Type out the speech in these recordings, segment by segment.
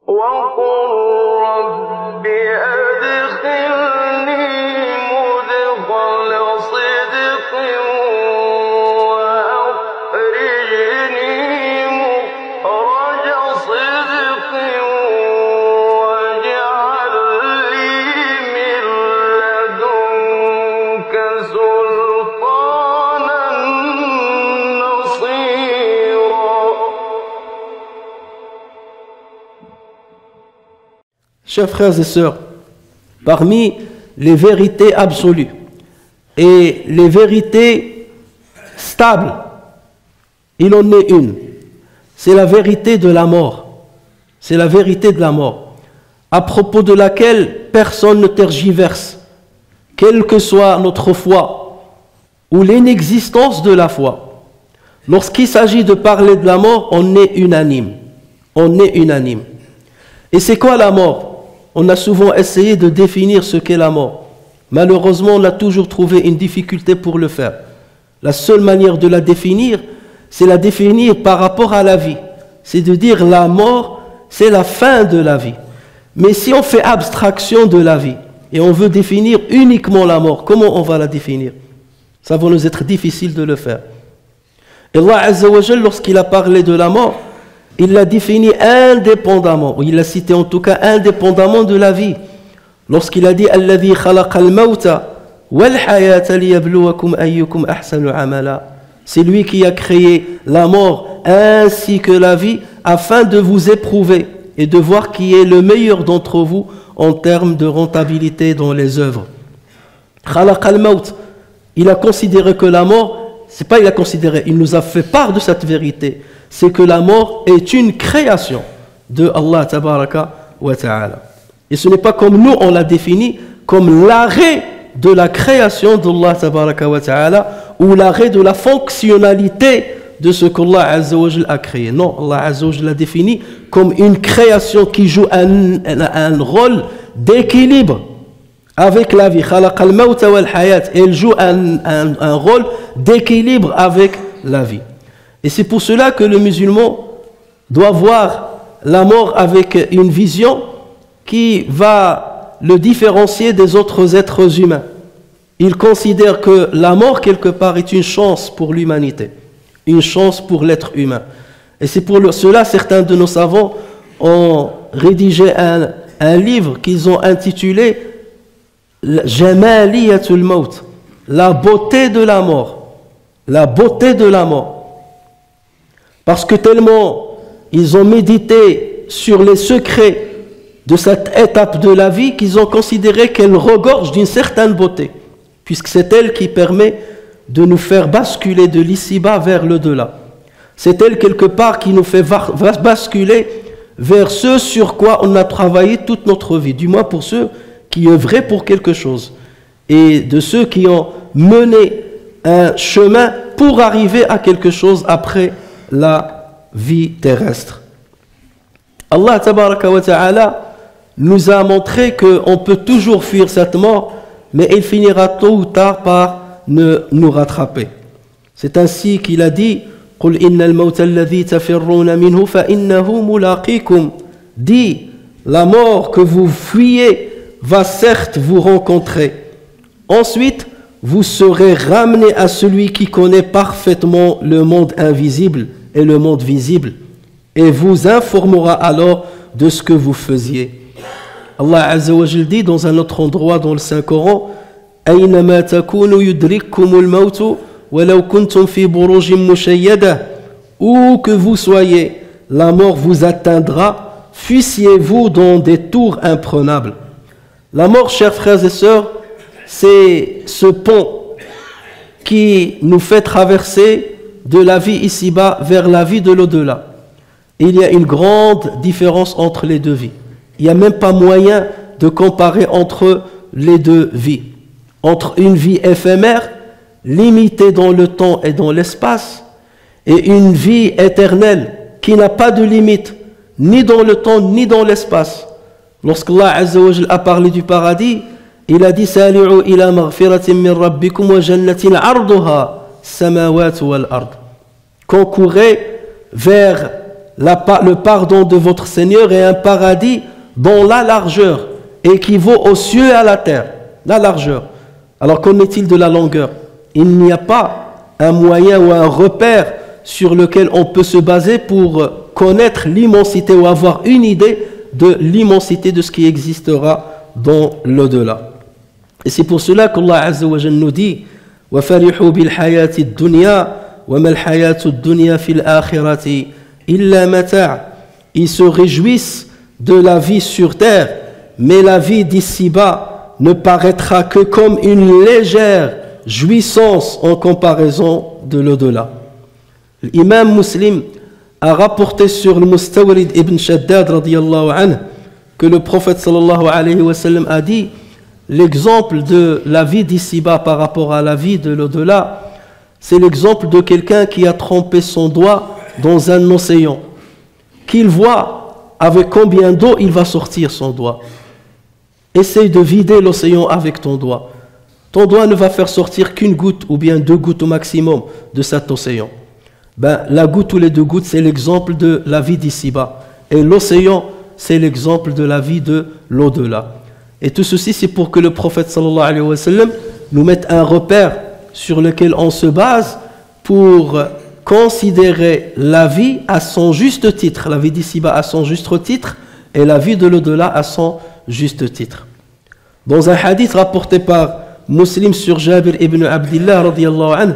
وقل رب أدخلني مدخل صدق وأخرجني مخرج صدق واجعل لي من لدنك سلطانا نصيرا. Chers frères et sœurs, parmi les vérités absolues et les vérités stables, il en est une. C'est la vérité de la mort. C'est la vérité de la mort, à propos de laquelle personne ne tergiverse, quelle que soit notre foi ou l'inexistence de la foi. Lorsqu'il s'agit de parler de la mort, on est unanime. On est unanime. Et c'est quoi la mort? On a souvent essayé de définir ce qu'est la mort. Malheureusement, on a toujours trouvé une difficulté pour le faire. La seule manière de la définir, c'est la définir par rapport à la vie. C'est de dire la mort, c'est la fin de la vie. Mais si on fait abstraction de la vie et on veut définir uniquement la mort, comment on va la définir? Ça va nous être difficile de le faire. Et Allah Azza wa Jal, lorsqu'il a parlé de la mort, il l'a défini indépendamment, ou il l'a cité en tout cas indépendamment de la vie. Lorsqu'il a dit Alladhi khalaqal mawta wal hayata liyabluwakum ayyukum ahsanu amala. C'est lui qui a créé la mort ainsi que la vie afin de vous éprouver et de voir qui est le meilleur d'entre vous en termes de rentabilité dans les œuvres. Khalaqal mawt, il a considéré que la mort, c'est pas il a considéré, il nous a fait part de cette vérité. C'est que la mort est une création de Allah tabaraka wa ta'ala. Et ce n'est pas comme nous on l'a défini, comme l'arrêt de la création d'Allah tabaraka wa ta'ala, ou l'arrêt de la fonctionnalité de ce qu'Allah Azza wa Jal a créé. Non, Allah Azza wa Jal l'a défini comme une création qui joue un rôle d'équilibre avec la vie. Khalaqal mawta wal hayat. Et elle joue un rôle d'équilibre avec la vie. Et c'est pour cela que le musulman doit voir la mort avec une vision qui va le différencier des autres êtres humains. Il considère que la mort, quelque part, est une chance pour l'humanité, une chance pour l'être humain. Et c'est pour cela certains de nos savants ont rédigé un livre qu'ils ont intitulé Jamaliyatul Maut, la beauté de la mort. La beauté de la mort. Parce que tellement ils ont médité sur les secrets de cette étape de la vie qu'ils ont considéré qu'elle regorge d'une certaine beauté, puisque c'est elle qui permet de nous faire basculer de l'ici-bas vers le delà. C'est elle quelque part qui nous fait basculer vers ce sur quoi on a travaillé toute notre vie, du moins pour ceux qui œuvraient pour quelque chose, et de ceux qui ont mené un chemin pour arriver à quelque chose après la vie terrestre. Allah tabaraka wa ta'ala nous a montré qu'on peut toujours fuir cette mort, mais il finira tôt ou tard par nous rattraper. C'est ainsi qu'il a dit قُلْ إِنَّ الْمَوْتَ الَّذِي تَفِرُّونَ مِنْهُ فَإِنَّهُ مُلَاقِيكُمْ. Dis, la mort que vous fuyez va certes vous rencontrer. Ensuite, vous serez ramenés à celui qui connaît parfaitement le monde invisible et le monde visible, et vous informera alors de ce que vous faisiez. Allah Azza wa Jal dit dans un autre endroit dans le Saint-Coran, أَيْنَمَا تَكُونُوا يُدْرِككُمُ الْمَوْتُ وَلَوْ كُنْتُمْ فِي بُرُوجٍ مُشَيَّدَةٍ. Où que vous soyez, la mort vous atteindra, fussiez-vous dans des tours imprenables. La mort, chers frères et sœurs, c'est ce pont qui nous fait traverser de la vie ici-bas vers la vie de l'au-delà. Il y a une grande différence entre les deux vies. Il n'y a même pas moyen de comparer entre les deux vies. Entre une vie éphémère, limitée dans le temps et dans l'espace, et une vie éternelle qui n'a pas de limite, ni dans le temps, ni dans l'espace. Lorsqu'Allah Azza wa Jal a parlé du paradis, il a dit « Sali'u ila maghfiratin min rabbikum wa jannatin arduha samawat wal ard » Concourez vers le pardon de votre Seigneur et un paradis dont la largeur équivaut aux cieux et à la terre. La largeur. Alors qu'en est-il de la longueur? Il n'y a pas un moyen ou un repère sur lequel on peut se baser pour connaître l'immensité ou avoir une idée de l'immensité de ce qui existera dans l'au-delà. Et c'est pour cela qu'Allah Azza wa Jalla nous dit وَفَرِحُوا بِالْحَيَاةِ الدُّنْيَا وَمَا الْحَيَاةُ الدُّنْيَا فِي الْآخِرَةِ إِلَّا مَتَاعٌ. Ils se réjouissent de la vie sur terre, mais la vie d'ici-bas ne paraîtra que comme une légère jouissance en comparaison de l'au-delà. L'imam Muslim a rapporté sur le Mustawrid ibn Shaddad radiyallahu anhu que le prophète sallallahu alayhi wa sallam a dit: l'exemple de la vie d'ici-bas par rapport à la vie de l'au-delà, c'est l'exemple de quelqu'un qui a trempé son doigt dans un océan, qu'il voit avec combien d'eau il va sortir son doigt. Essaye de vider l'océan avec ton doigt. Ton doigt ne va faire sortir qu'une goutte ou bien 2 gouttes au maximum de cet océan. La goutte ou les 2 gouttes, c'est l'exemple de la vie d'ici-bas. Et l'océan, c'est l'exemple de la vie de l'au-delà. Et tout ceci, c'est pour que le prophète sallallahu alayhi wa sallam nous mette un repère sur lequel on se base pour considérer la vie à son juste titre, la vie d'ici-bas à son juste titre et la vie de l'au-delà à son juste titre. Dans un hadith rapporté par Muslim sur Jabir ibn Abdillah radiyallahu anhu,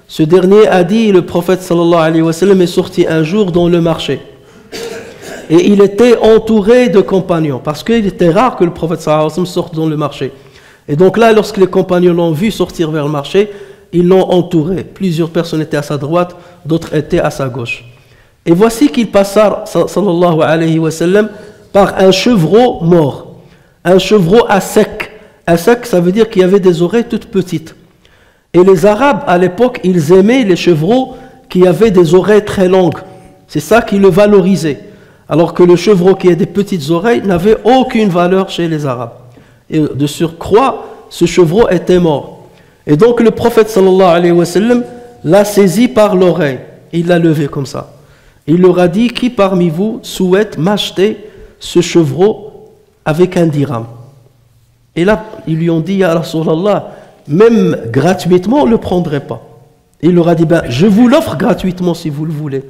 ce dernier a dit: le prophète sallallahu alayhi wa sallam est sorti un jour dans le marché et il était entouré de compagnons, parce qu'il était rare que le prophète sallallahu alayhi wa sallam sorte dans le marché. Et donc là, lorsque les compagnons l'ont vu sortir vers le marché, ils l'ont entouré. Plusieurs personnes étaient à sa droite, d'autres étaient à sa gauche. Et voici qu'il passa sallallahu alayhi wa sallam par un chevreau mort, un chevreau à sec. À sec, ça veut dire qu'il y avait des oreilles toutes petites. Et les Arabes, à l'époque, ils aimaient les chevreaux qui avaient des oreilles très longues. C'est ça qui le valorisait. Alors que le chevreau qui a des petites oreilles n'avait aucune valeur chez les Arabes. Et de surcroît, ce chevreau était mort. Et donc le prophète sallallahu alayhi wa sallam l'a saisi par l'oreille. Il l'a levé comme ça. Il leur a dit: qui parmi vous souhaite m'acheter ce chevreau avec un dirham? Et là, ils lui ont dit: ya Rasulallah, même gratuitement, on ne le prendrait pas. Il leur a dit: je vous l'offre gratuitement si vous le voulez.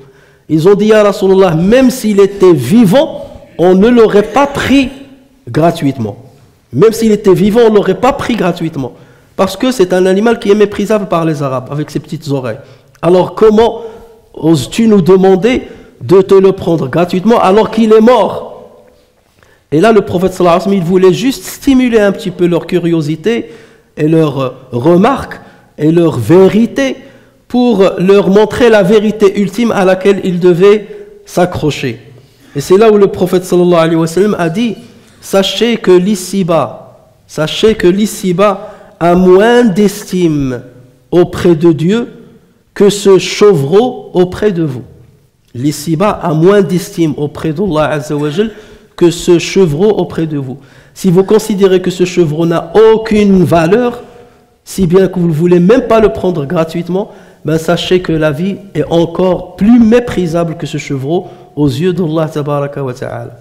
Ils ont dit: ya Rasulallah, même s'il était vivant, on ne l'aurait pas pris gratuitement. Même s'il était vivant, on ne l'aurait pas pris gratuitement. Parce que c'est un animal qui est méprisable par les Arabes, avec ses petites oreilles. Alors comment oses-tu nous demander de te le prendre gratuitement alors qu'il est mort? Et là, le prophète sallallahu alayhi wa sallam, il voulait juste stimuler un petit peu leur curiosité et leur remarque et leur vérité pour leur montrer la vérité ultime à laquelle ils devaient s'accrocher. Et c'est là où le prophète sallallahu alayhi wa sallam a dit: sachez que l'ici-bas a moins d'estime auprès de Dieu que ce chevreau auprès de vous. L'ici-bas a moins d'estime auprès d'Allah Azza wa Jal que ce chevreau auprès de vous. Si vous considérez que ce chevreau n'a aucune valeur, si bien que vous ne voulez même pas le prendre gratuitement, sachez que la vie est encore plus méprisable que ce chevreau aux yeux d'Allah tabaraka wa ta'ala.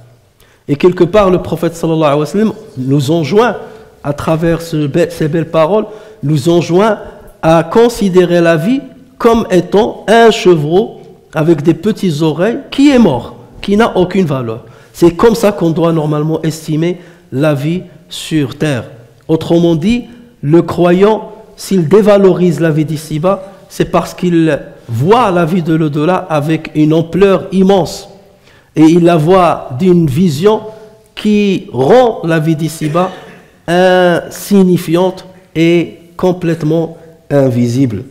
Et quelque part, le prophète sallallahu alayhi wa sallam nous enjoint, à travers ces belles paroles, nous enjoint à considérer la vie comme étant un chevreau avec des petites oreilles qui est mort, qui n'a aucune valeur. C'est comme ça qu'on doit normalement estimer la vie sur terre. Autrement dit, le croyant, s'il dévalorise la vie d'ici-bas, c'est parce qu'il voit la vie de l'au-delà avec une ampleur immense. Et il la voit d'une vision qui rend la vie d'ici-bas insignifiante et complètement invisible.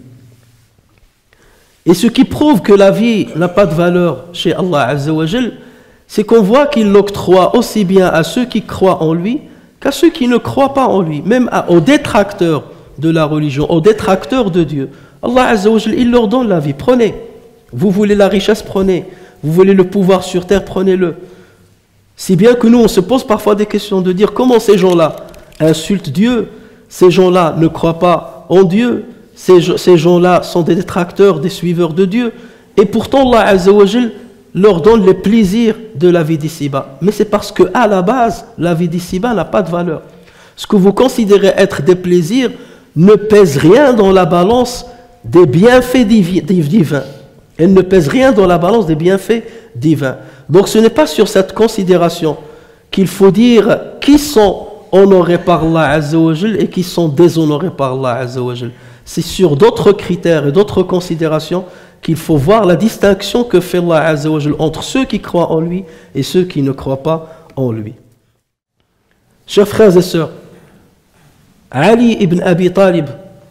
Et ce qui prouve que la vie n'a pas de valeur chez Allah Azza wa Jal, c'est qu'on voit qu'il l'octroie aussi bien à ceux qui croient en lui qu'à ceux qui ne croient pas en lui, même aux détracteurs de la religion, aux détracteurs de Dieu. Allah Azza wa Jal, il leur donne la vie. Prenez. Vous voulez la richesse, prenez. Vous voulez le pouvoir sur terre, prenez-le. Si bien que nous, on se pose parfois des questions de dire comment ces gens-là insultent Dieu, ces gens-là ne croient pas en Dieu, ces gens-là sont des détracteurs, des suiveurs de Dieu. Et pourtant, Allah Azza wa Jal leur donne les plaisirs de la vie d'ici-bas. Mais c'est parce qu'à la base, la vie d'ici-bas n'a pas de valeur. Ce que vous considérez être des plaisirs ne pèse rien dans la balance des bienfaits divins. Elle ne pèse rien dans la balance des bienfaits divins. Donc ce n'est pas sur cette considération qu'il faut dire qui sont honorés par Allah Azza wa Jal et qui sont déshonorés par Allah Azza wa Jal. C'est sur d'autres critères et d'autres considérations qu'il faut voir la distinction que fait Allah Azza wa Jal entre ceux qui croient en lui et ceux qui ne croient pas en lui. Chers frères et sœurs, Ali ibn Abi Talib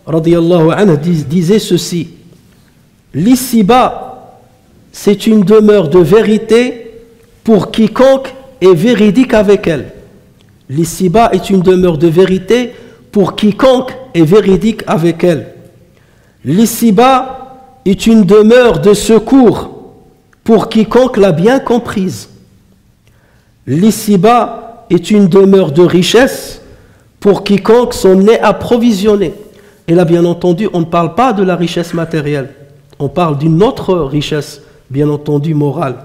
radiyallahu anhu disait ceci: l'ici-bas, c'est une demeure de vérité pour quiconque est véridique avec elle. L'ici-bas est une demeure de vérité pour quiconque est véridique avec elle. L'ici-bas est une demeure de secours pour quiconque l'a bien comprise. L'ici-bas est une demeure de richesse pour quiconque s'en est approvisionné. Et là, bien entendu, on ne parle pas de la richesse matérielle. On parle d'une autre richesse, bien entendu, morale.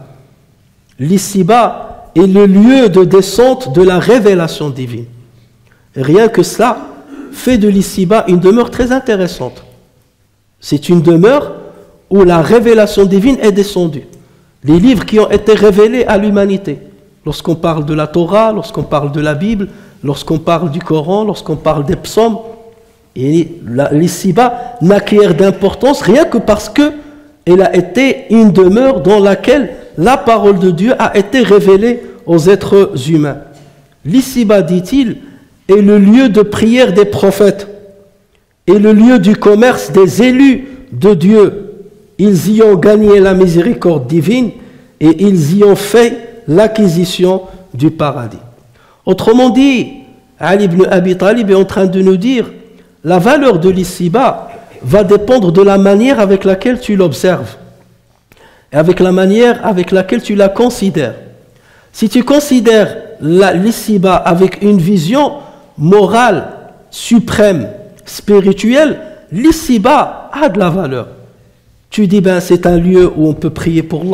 L'ici-bas est le lieu de descente de la révélation divine. Et rien que cela fait de l'ici-bas une demeure très intéressante. C'est une demeure où la révélation divine est descendue. Les livres qui ont été révélés à l'humanité. Lorsqu'on parle de la Torah, lorsqu'on parle de la Bible, lorsqu'on parle du Coran, lorsqu'on parle des psaumes, et l'ici-bas n'acquiert d'importance rien que parce qu'elle a été une demeure dans laquelle la parole de Dieu a été révélée aux êtres humains. L'ici-bas, dit-il, est le lieu de prière des prophètes et le lieu du commerce des élus de Dieu. Ils y ont gagné la miséricorde divine et ils y ont fait l'acquisition du paradis. Autrement dit, Ali ibn Abi Talib est en train de nous dire la valeur de l'ici-bas va dépendre de la manière avec laquelle tu l'observes et avec la manière avec laquelle tu la considères. Si tu considères l'ici-bas avec une vision morale, suprême, spirituelle, l'ici-bas a de la valeur. Tu dis, c'est un lieu où on peut prier pour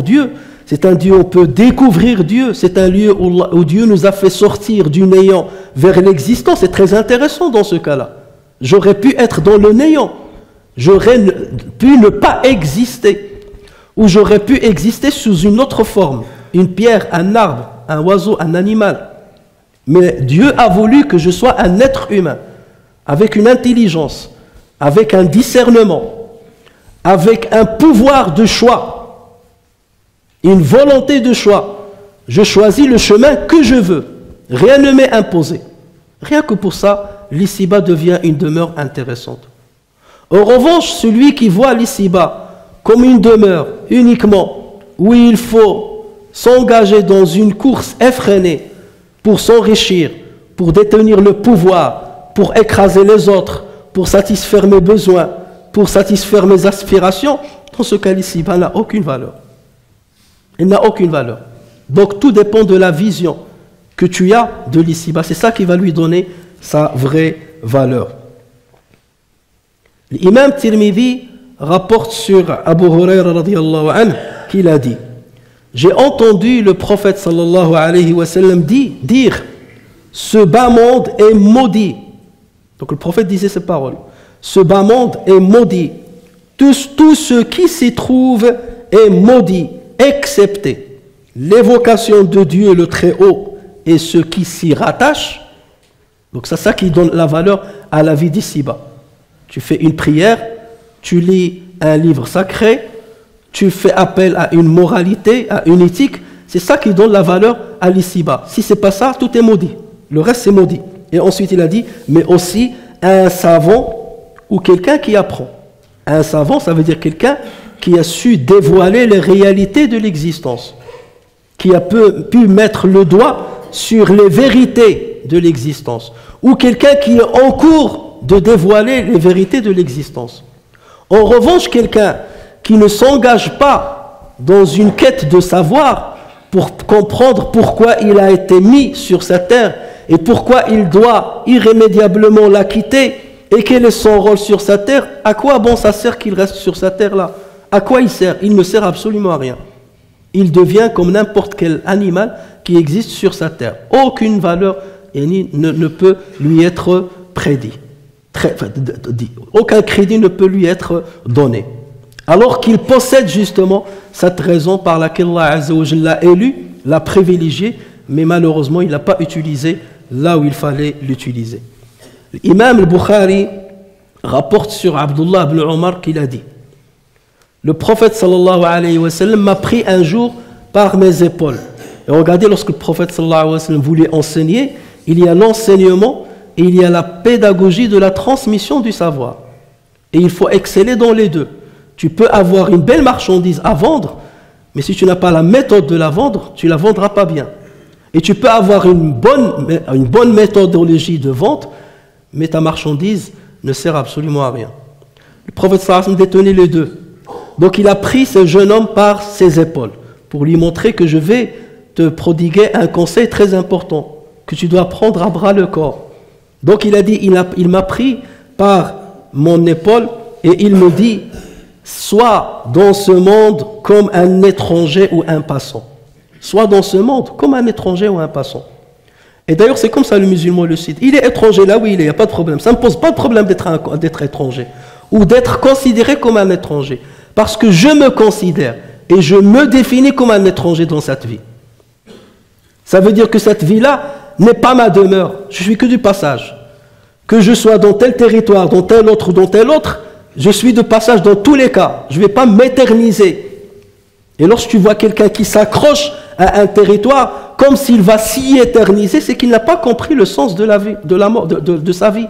Dieu, c'est un lieu où on peut découvrir Dieu, c'est un lieu où Dieu nous a fait sortir du néant vers l'existence. C'est très intéressant dans ce cas-là. J'aurais pu être dans le néant, j'aurais pu ne pas exister, ou j'aurais pu exister sous une autre forme, une pierre, un arbre, un oiseau, un animal. Mais Dieu a voulu que je sois un être humain, avec une intelligence, avec un discernement, avec un pouvoir de choix, une volonté de choix. Je choisis le chemin que je veux. Rien ne m'est imposé. Rien que pour ça, l'ici-bas devient une demeure intéressante. En revanche, celui qui voit l'ici-bas comme une demeure uniquement où il faut s'engager dans une course effrénée pour s'enrichir, pour détenir le pouvoir, pour écraser les autres, pour satisfaire mes besoins, pour satisfaire mes aspirations, dans ce cas l'ici-bas n'a aucune valeur. Il n'a aucune valeur. Donc tout dépend de la vision que tu as de l'ici-bas. C'est ça qui va lui donner sa vraie valeur. L'imam Tirmidhi rapporte sur Abu Huraira radiyallahu anhu qu'il a dit: j'ai entendu le prophète sallallahu alayhi wa sallam dire ce bas monde est maudit. Donc le prophète disait ces paroles: ce bas monde est maudit. Tout ce qui s'y trouve est maudit, excepté l'évocation de Dieu le Très-Haut et ce qui s'y rattache. Donc c'est ça qui donne la valeur à la vie d'ici-bas. Tu fais une prière, tu lis un livre sacré, tu fais appel à une moralité, à une éthique. C'est ça qui donne la valeur à l'ici-bas. Si c'est pas ça, tout est maudit. Le reste c'est maudit. Et ensuite il a dit, mais aussi un savant ou quelqu'un qui apprend. Un savant, ça veut dire quelqu'un qui a su dévoiler les réalités de l'existence, qui a pu mettre le doigt sur les vérités de l'existence, ou quelqu'un qui est en cours de dévoiler les vérités de l'existence. En revanche, quelqu'un qui ne s'engage pas dans une quête de savoir pour comprendre pourquoi il a été mis sur cette terre et pourquoi il doit irrémédiablement la quitter et quel est son rôle sur cette terre, à quoi bon ça sert qu'il reste sur cette terre-là? À quoi il sert? Il ne sert absolument à rien. Il devient comme n'importe quel animal qui existe sur sa terre. Aucune valeur ne peut lui être prédit. Aucun crédit ne peut lui être donné. Alors qu'il possède justement cette raison par laquelle Allah Azza wa Jalla l'a élu, l'a privilégié, mais malheureusement il n'a pas utilisé là où il fallait l'utiliser. L'imam al-Bukhari rapporte sur Abdullah ibn Omar qu'il a dit: le prophète sallallahu alayhi wa sallam m'a pris un jour par mes épaules. Et regardez, lorsque le prophète sallallahu alayhi wa sallam voulait enseigner, il y a l'enseignement et il y a la pédagogie de la transmission du savoir. Et il faut exceller dans les deux. Tu peux avoir une belle marchandise à vendre, mais si tu n'as pas la méthode de la vendre, tu ne la vendras pas bien. Et tu peux avoir une bonne méthodologie de vente, mais ta marchandise ne sert absolument à rien. Le prophète sallallahu alayhi wa sallam détenait les deux. Donc il a pris ce jeune homme par ses épaules pour lui montrer que je vais te prodiguer un conseil très important que tu dois prendre à bras le corps. Donc il a dit, il m'a pris par mon épaule et il me dit: sois dans ce monde comme un étranger ou un passant. Sois dans ce monde comme un étranger ou un passant. Et d'ailleurs c'est comme ça le musulman le cite. Il est étranger là où il est, il n'y a pas de problème. Ça ne me pose pas de problème d'être étranger ou d'être considéré comme un étranger. Parce que je me considère et je me définis comme un étranger dans cette vie. Ça veut dire que cette vie-là n'est pas ma demeure. Je suis que du passage. Que je sois dans tel territoire, dans tel autre, je suis de passage dans tous les cas. Je ne vais pas m'éterniser. Et lorsque tu vois quelqu'un qui s'accroche à un territoire comme s'il va s'y éterniser, c'est qu'il n'a pas compris le sens de la vie, de la mort, de sa vie.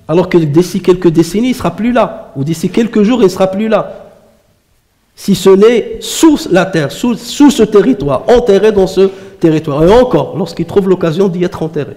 Alors que d'ici quelques décennies, il ne sera plus là. Ou d'ici quelques jours, il ne sera plus là. Si ce n'est sous la terre, sous ce territoire, enterré dans ce territoire. Et encore, lorsqu'il trouve l'occasion d'y être enterré.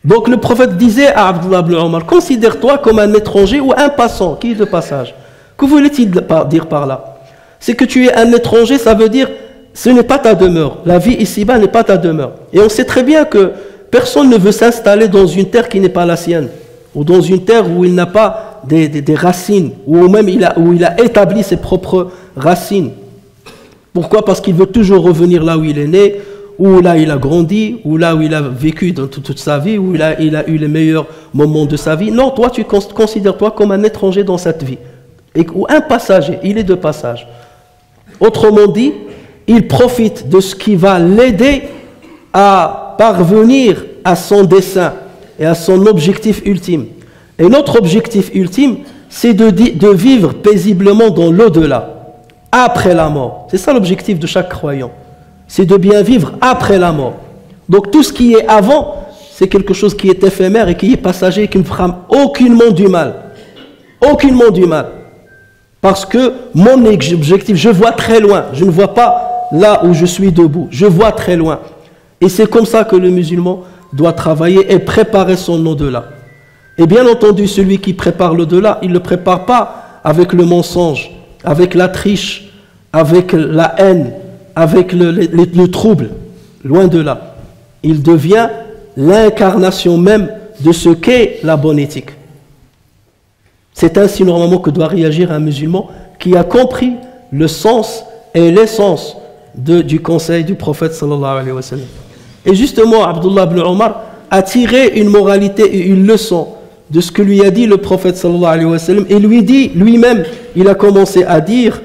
Donc le prophète disait à Abdullah ibn Omar: considère-toi comme un étranger ou un passant, qui est de passage. Que voulait-il dire par là? C'est que tu es un étranger, ça veut dire ce n'est pas ta demeure. La vie ici-bas n'est pas ta demeure. Et on sait très bien que personne ne veut s'installer dans une terre qui n'est pas la sienne, ou dans une terre où il n'a pas des racines, ou même où il a établi ses propres racines. Pourquoi? Parce qu'il veut toujours revenir là où il est né, ou là il a grandi, ou là où il a vécu dans toute sa vie, où il a eu les meilleurs moments de sa vie. Non, toi tu considères-toi comme un étranger dans cette vie, ou un passager, il est de passage. Autrement dit, il profite de ce qui va l'aider à parvenir à son dessein et à son objectif ultime. Et notre objectif ultime, c'est de vivre paisiblement dans l'au-delà, après la mort. C'est ça l'objectif de chaque croyant. C'est de bien vivre après la mort. Donc tout ce qui est avant, c'est quelque chose qui est éphémère et qui est passager et qui ne fera aucunement du mal. Aucunement du mal. Parce que mon objectif, je vois très loin. Je ne vois pas là où je suis debout. Je vois très loin. Et c'est comme ça que le musulman doit travailler et préparer son au-delà. Et bien entendu, celui qui prépare l'au-delà, il ne le prépare pas avec le mensonge, avec la triche, avec la haine, avec le trouble. Loin de là. Il devient l'incarnation même de ce qu'est la bonne éthique. C'est ainsi normalement que doit réagir un musulman qui a compris le sens et l'essence du conseil du prophète sallallahu alayhi wa sallam. Et justement, Abdullah ibn Omar a tiré une moralité et une leçon de ce que lui a dit le prophète sallallahu alayhi wa sallam, et lui dit, lui-même, il a commencé à dire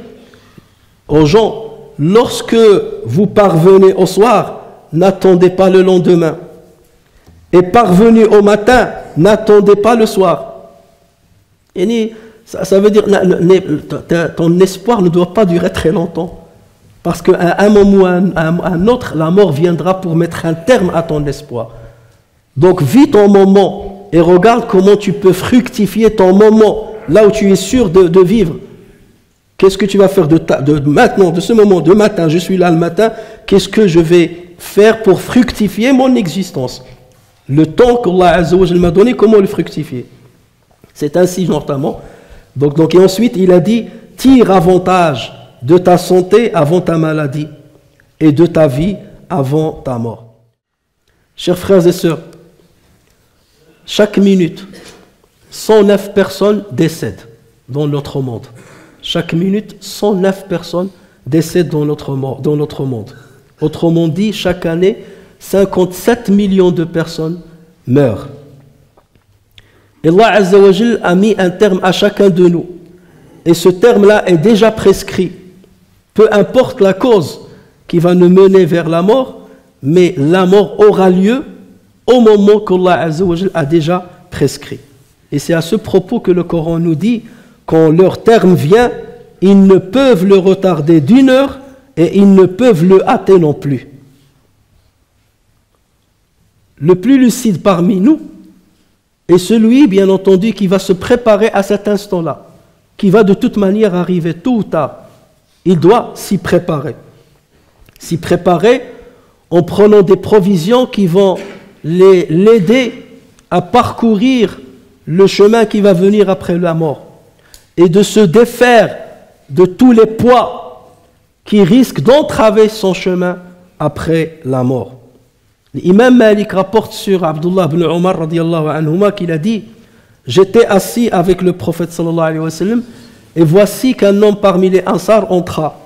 aux gens: lorsque vous parvenez au soir, n'attendez pas le lendemain, et parvenez au matin, n'attendez pas le soir. Et ça veut dire ton espoir ne doit pas durer très longtemps, parce qu'à un moment ou à un autre, la mort viendra pour mettre un terme à ton espoir. Donc vis ton moment et regarde comment tu peux fructifier ton moment, là où tu es sûr de vivre. Qu'est-ce que tu vas faire de maintenant, de ce moment, de matin, je suis là le matin, qu'est-ce que je vais faire pour fructifier mon existence? Le temps qu'Allah Azza wa Jalla m'a donné, comment le fructifier? C'est ainsi notamment. Donc, et ensuite, il a dit: tire avantage de ta santé avant ta maladie et de ta vie avant ta mort. Chers frères et sœurs, chaque minute, 109 personnes décèdent dans notre monde. Chaque minute, 109 personnes décèdent dans notre monde. Autrement dit, chaque année, 57 millions de personnes meurent. Et Allah Azza wa Jal a mis un terme à chacun de nous. Et ce terme-là est déjà prescrit. Peu importe la cause qui va nous mener vers la mort, mais la mort aura lieu au moment qu'Allah Azza wa Jal a déjà prescrit. Et c'est à ce propos que le Coran nous dit, quand leur terme vient, ils ne peuvent le retarder d'1 heure et ils ne peuvent le hâter non plus. Le plus lucide parmi nous est celui, bien entendu, qui va se préparer à cet instant-là, qui va de toute manière arriver tôt ou tard. Il doit s'y préparer. S'y préparer en prenant des provisions qui vont l'aider à parcourir le chemin qui va venir après la mort et de se défaire de tous les poids qui risquent d'entraver son chemin après la mort. L'imam Malik rapporte sur Abdullah ibn Omar radiyallahu anhuma qu'il a dit: j'étais assis avec le prophète sallallahu alayhi wa sallam et voici qu'un homme parmi les Ansar entra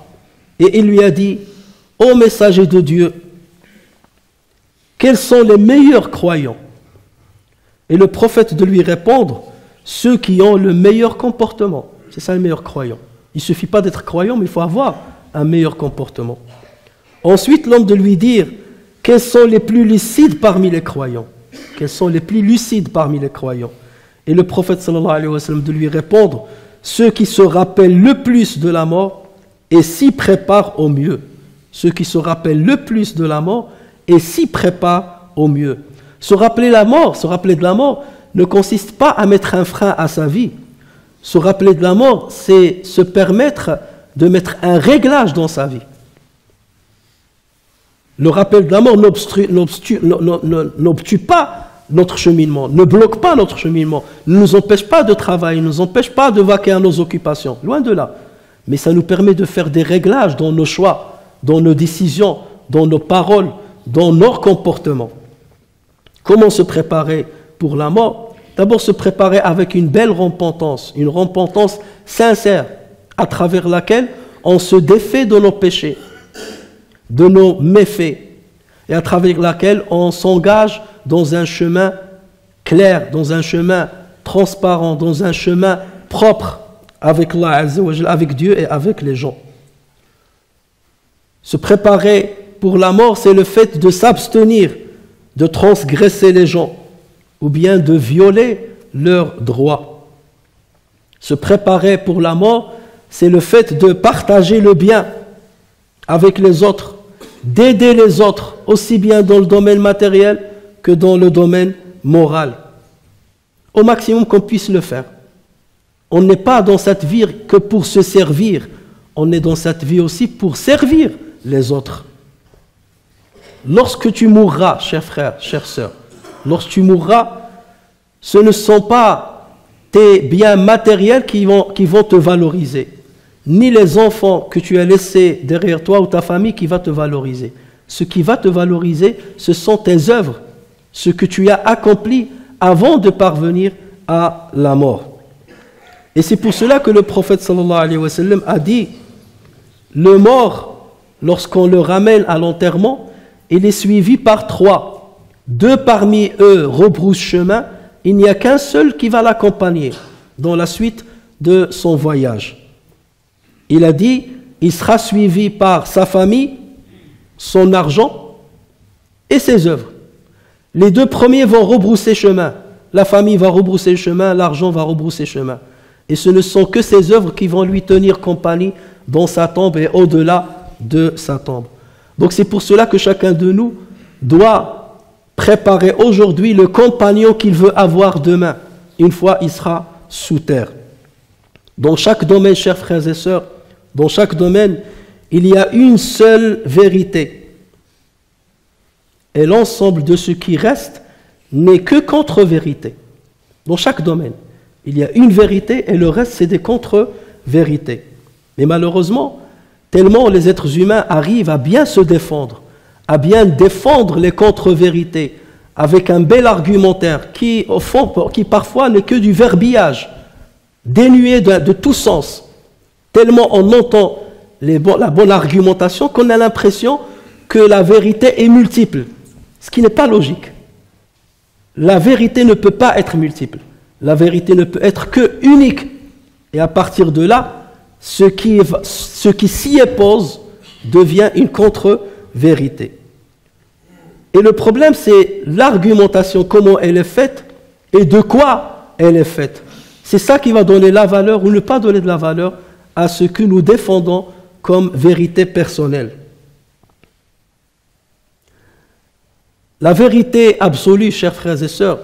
et il lui a dit: ô messager de Dieu, quels sont les meilleurs croyants? Et le prophète de lui répondre: ceux qui ont le meilleur comportement. C'est ça le meilleur croyant. Il ne suffit pas d'être croyant, mais il faut avoir un meilleur comportement. Ensuite, l'homme de lui dire: quels sont les plus lucides parmi les croyants? Quels sont les plus lucides parmi les croyants? Et le prophète sallallahu alayhi wa sallam de lui répondre: ceux qui se rappellent le plus de la mort et s'y préparent au mieux. Ceux qui se rappellent le plus de la mort et s'y préparent au mieux. Se rappeler de la mort ne consiste pas à mettre un frein à sa vie. Se rappeler de la mort, c'est se permettre de mettre un réglage dans sa vie. Le rappel de la mort n'obstrue pas notre cheminement, ne bloque pas notre cheminement, ne nous empêche pas de travailler, ne nous empêche pas de vaquer à nos occupations, loin de là. Mais ça nous permet de faire des réglages dans nos choix, dans nos décisions, dans nos paroles, dans nos comportements. Comment se préparer pour la mort? D'abord se préparer avec une belle repentance, une repentance sincère, à travers laquelle on se défait de nos péchés, de nos méfaits, et à travers laquelle on s'engage dans un chemin clair, dans un chemin transparent, dans un chemin propre avec Allah Azza wa Jal, avec Dieu et avec les gens. Se préparer pour la mort, c'est le fait de s'abstenir de transgresser les gens ou bien de violer leurs droits. Se préparer pour la mort, c'est le fait de partager le bien avec les autres, d'aider les autres, aussi bien dans le domaine matériel que dans le domaine moral, au maximum qu'on puisse le faire. On n'est pas dans cette vie que pour se servir, on est dans cette vie aussi pour servir les autres. Lorsque tu mourras, chers frères, chères sœurs, lorsque tu mourras, ce ne sont pas tes biens matériels qui vont te valoriser, ni les enfants que tu as laissés derrière toi ou ta famille qui va te valoriser. Ce qui va te valoriser, ce sont tes œuvres, ce que tu as accompli avant de parvenir à la mort. Et c'est pour cela que le prophète sallallahu alayhi wa sallam a dit: le mort, lorsqu'on le ramène à l'enterrement, il est suivi par 3. 2 parmi eux rebroussent chemin, il n'y a qu'un seul qui va l'accompagner dans la suite de son voyage. Il a dit: il sera suivi par sa famille, son argent et ses œuvres. Les 2 premiers vont rebrousser chemin. La famille va rebrousser chemin, l'argent va rebrousser chemin. Et ce ne sont que ses œuvres qui vont lui tenir compagnie dans sa tombe et au-delà de sa tombe. Donc c'est pour cela que chacun de nous doit préparer aujourd'hui le compagnon qu'il veut avoir demain, une fois il sera sous terre. Dans chaque domaine, chers frères et sœurs, dans chaque domaine, il y a une seule vérité. Et l'ensemble de ce qui reste n'est que contre-vérité. Dans chaque domaine, il y a une vérité et le reste, c'est des contre-vérités. Mais malheureusement, tellement les êtres humains arrivent à bien se défendre, à bien défendre les contre-vérités, avec un bel argumentaire qui, au fond, qui parfois n'est que du verbillage, dénué de tout sens. Tellement on entend la bonne argumentation qu'on a l'impression que la vérité est multiple, ce qui n'est pas logique. La vérité ne peut pas être multiple. La vérité ne peut être que unique. Et à partir de là, ce qui s'y oppose devient une contre-vérité. Et le problème, c'est l'argumentation, comment elle est faite et de quoi elle est faite. C'est ça qui va donner la valeur ou ne pas donner de la valeur à ce que nous défendons comme vérité personnelle. La vérité absolue, chers frères et sœurs,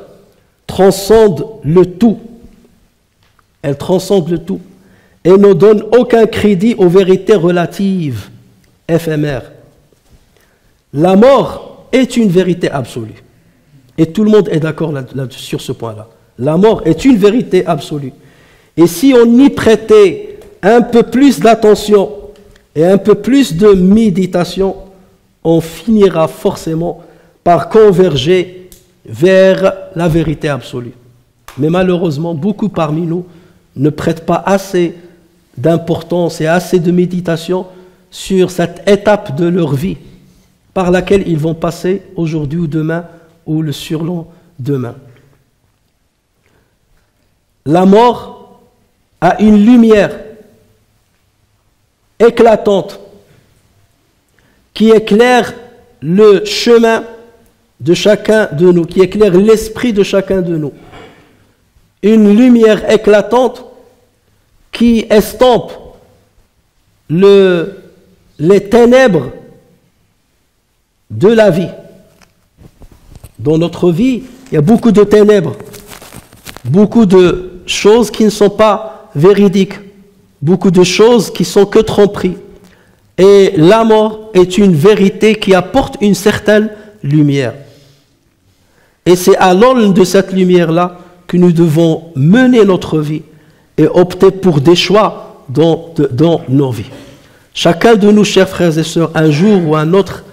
transcende le tout. Elle transcende le tout et ne donne aucun crédit aux vérités relatives, éphémères. La mort est une vérité absolue. Et tout le monde est d'accord sur ce point-là. La mort est une vérité absolue. Et si on y prêtait un peu plus d'attention et un peu plus de méditation, on finira forcément par converger vers la vérité absolue. Mais malheureusement, beaucoup parmi nous ne prêtent pas assez d'importance et assez de méditation sur cette étape de leur vie par laquelle ils vont passer aujourd'hui ou demain ou le surlendemain. La mort a une lumière éclatante qui éclaire le chemin de chacun de nous, qui éclaire l'esprit de chacun de nous. Une lumière éclatante qui estompe les ténèbres de la vie. Dans notre vie, il y a beaucoup de ténèbres, beaucoup de choses qui ne sont pas véridiques, beaucoup de choses qui sont que tromperies. Et la mort est une vérité qui apporte une certaine lumière. Et c'est à l'aune de cette lumière-là que nous devons mener notre vie et opter pour des choix dans nos vies. Chacun de nous, chers frères et sœurs, un jour ou un autre,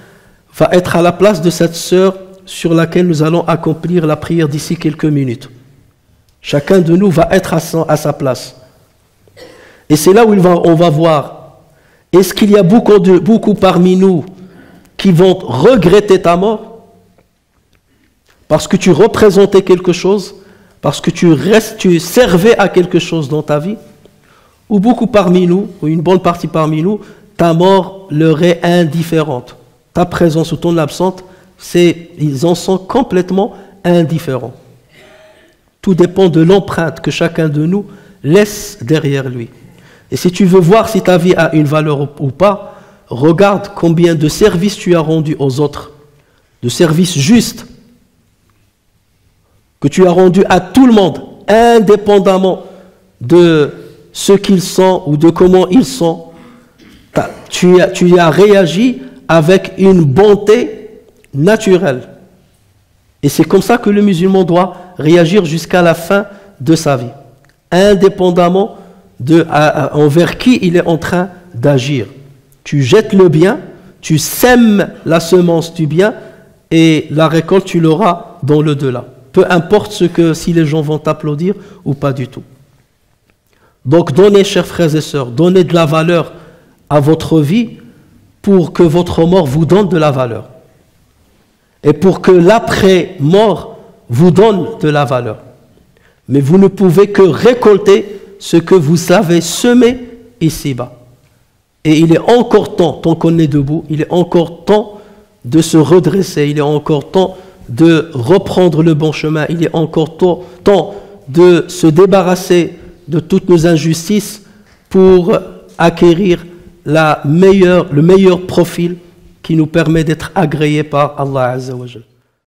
va être à la place de cette sœur sur laquelle nous allons accomplir la prière d'ici quelques minutes. Chacun de nous va être à sa place. Et c'est là où on va voir, est-ce qu'il y a beaucoup parmi nous qui vont regretter ta mort parce que tu représentais quelque chose, parce que tu servais à quelque chose dans ta vie, ou beaucoup parmi nous, ou une bonne partie parmi nous, ta mort leur est indifférente. Ta présence ou ton absence, ils en sont complètement indifférents. Tout dépend de l'empreinte que chacun de nous laisse derrière lui. Et si tu veux voir si ta vie a une valeur ou pas, regarde combien de services tu as rendus aux autres, de services justes, que tu as rendus à tout le monde, indépendamment de ce qu'ils sont ou de comment ils sont. Tu as réagi avec une bonté naturelle. Et c'est comme ça que le musulman doit réagir jusqu'à la fin de sa vie, indépendamment envers qui il est en train d'agir. Tu jettes le bien, tu sèmes la semence du bien et la récolte tu l'auras dans le delà. Peu importe si les gens vont t'applaudir ou pas du tout. Donc donnez, chers frères et sœurs, donnez de la valeur à votre vie pour que votre mort vous donne de la valeur. Et pour que l'après-mort vous donne de la valeur. Mais vous ne pouvez que récolter ce que vous avez semé ici-bas. Et il est encore temps, tant qu'on est debout, il est encore temps de se redresser, il est encore temps de reprendre le bon chemin, il est encore temps de se débarrasser de toutes nos injustices pour acquérir le meilleur profil qui nous permet d'être agréés par Allah Azza wa Jalla.